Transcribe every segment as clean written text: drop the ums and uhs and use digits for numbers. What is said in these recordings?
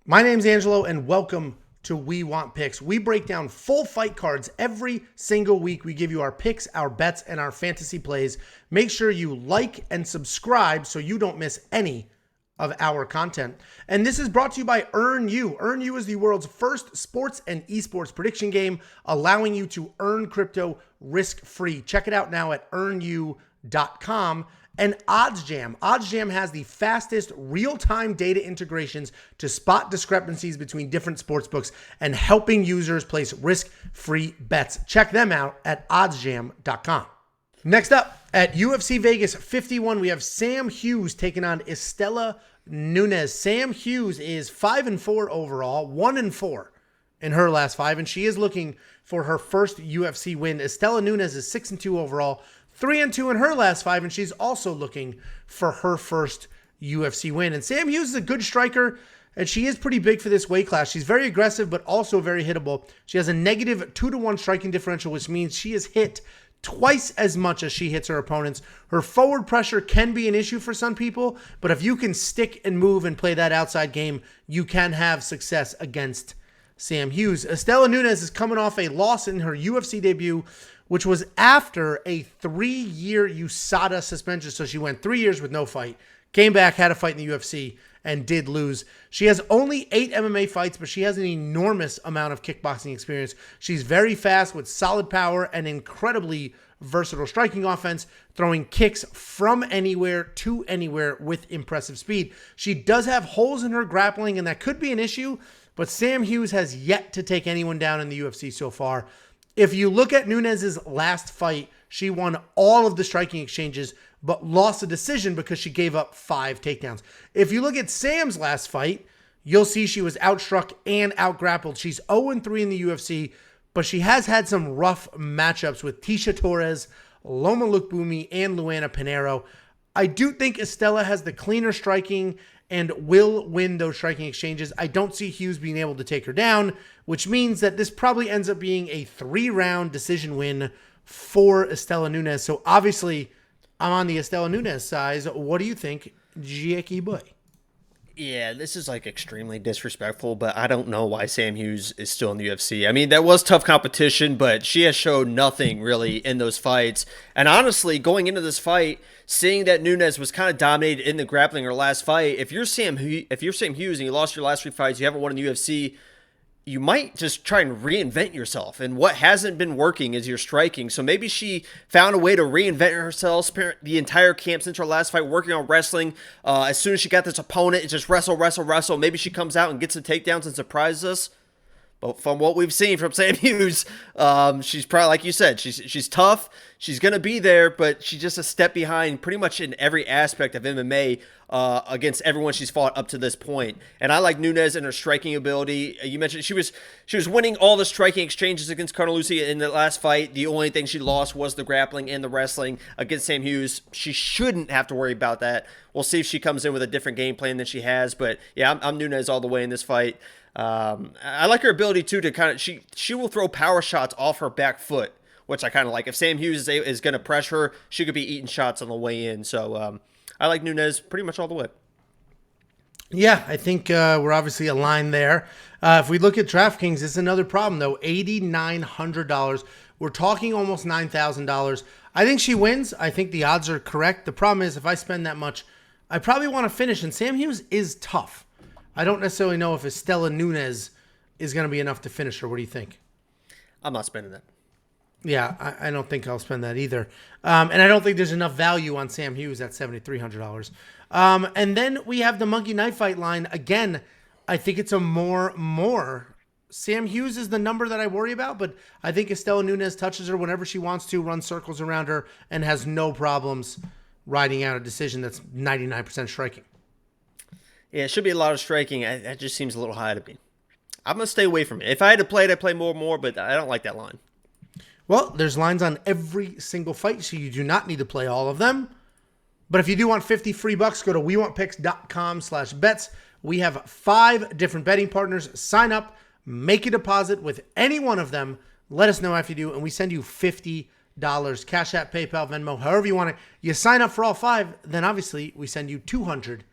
My name's Angelo, and welcome to We Want Picks. We break down full fight cards every single week. We give you our picks, our bets, and our fantasy plays. Make sure you like and subscribe so you don't miss any of our content. And this is brought to you by Earn You. Earn You is the world's first sports and esports prediction game, allowing you to earn crypto risk-free. Check it out now at earnu.com. And ODDSJAM. ODDSJAM has the fastest real-time data integrations to spot discrepancies between different sportsbooks and helping users place risk-free bets. Check them out at oddsjam.com. Next up, at UFC Vegas 51, we have Sam Hughes taking on Istela Nunes. Sam Hughes is 5-4 overall, 1-4 in her last 5, and she is looking for her first UFC win. Istela Nunes is 6-2 overall, 3-2 in her last 5, and she's also looking for her first UFC win. And Sam Hughes is a good striker, and she is pretty big for this weight class. She's very aggressive, but also very hittable. She has a negative 2-1 striking differential, which means she is hit twice as much as she hits her opponents. Her forward pressure can be an issue for some people, but if you can stick and move and play that outside game, you can have success against Sam Hughes. Istela Nunes is coming off a loss in her UFC debut, which was after a 3-year USADA suspension. So she went 3 years with no fight, came back, had a fight in the UFC, and did lose. She has only 8 MMA fights, but she has an enormous amount of kickboxing experience. She's very fast with solid power and incredibly versatile striking offense, throwing kicks from anywhere to anywhere with impressive speed. She does have holes in her grappling, and that could be an issue, but Sam Hughes has yet to take anyone down in the UFC so far. If you look at Nunes' last fight, she won all of the striking exchanges, but lost a decision because she gave up 5 takedowns. If you look at Sam's last fight, you'll see she was outstruck and outgrappled. She's 0-3 in the UFC, but she has had some rough matchups with Tisha Torres, Loma Lookboonmee, and Luana Pinheiro. I do think Istela has the cleaner striking and will win those striking exchanges. I don't see Hughes being able to take her down, which means that this probably ends up being a 3-round decision win for Istela Nunes. So obviously, I'm on the Istela Nunes side. What do you think, Jackie boy? Yeah, this is like extremely disrespectful, but I don't know why Sam Hughes is still in the UFC. I mean, that was tough competition, but she has showed nothing really in those fights. And honestly, going into this fight, seeing that Nunes was kind of dominated in the grappling her last fight, if you're Sam Hughes and you lost your last 3 fights, you haven't won in the UFC, you might just try and reinvent yourself. And what hasn't been working is your striking. So maybe she found a way to reinvent herself, spent the entire camp since her last fight working on wrestling. As soon as she got this opponent, it just wrestle, wrestle, wrestle. Maybe she comes out and gets the takedowns and surprises us. But from what we've seen from Sam Hughes, she's probably, like you said, she's tough. She's going to be there, but she's just a step behind pretty much in every aspect of MMA against everyone she's fought up to this point. And I like Nunes and her striking ability. You mentioned she was winning all the striking exchanges against Carnellucci in the last fight. The only thing she lost was the grappling and the wrestling against Sam Hughes. She shouldn't have to worry about that. We'll see if she comes in with a different game plan than she has. But yeah, I'm Nunes all the way in this fight. I like her ability too to kind of she will throw power shots off her back foot, which I kind of like. If Sam Hughes is going to pressure her, she could be eating shots on the way in. So I like Nunes pretty much all the way. Yeah, I think we're obviously aligned there. If we look at DraftKings, it's another problem though. $8,900. We're talking almost $9,000. I think she wins. I think the odds are correct. The problem is if I spend that much, I probably want to finish. And Sam Hughes is tough. I don't necessarily know if Istela Nunes is going to be enough to finish her. What do you think? I'm not spending that. Yeah, I don't think I'll spend that either. And I don't think there's enough value on Sam Hughes at $7,300. And then we have the Monkey Knife Fight line. Again, I think it's a more. Sam Hughes is the number that I worry about, but I think Istela Nunes touches her whenever she wants to, runs circles around her, and has no problems riding out a decision that's 99% striking. Yeah, it should be a lot of striking. That just seems a little high to me. I'm going to stay away from it. If I had to play it, I'd play more, but I don't like that line. Well, there's lines on every single fight, so you do not need to play all of them. But if you do want 50 free bucks, go to wewantpicks.com/bets. We have 5 different betting partners. Sign up, make a deposit with any one of them. Let us know if you do, and we send you $50. Cash App, PayPal, Venmo, however you want it. You sign up for all 5, then obviously we send you $250.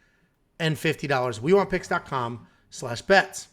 WeWantPicks.com slash bets.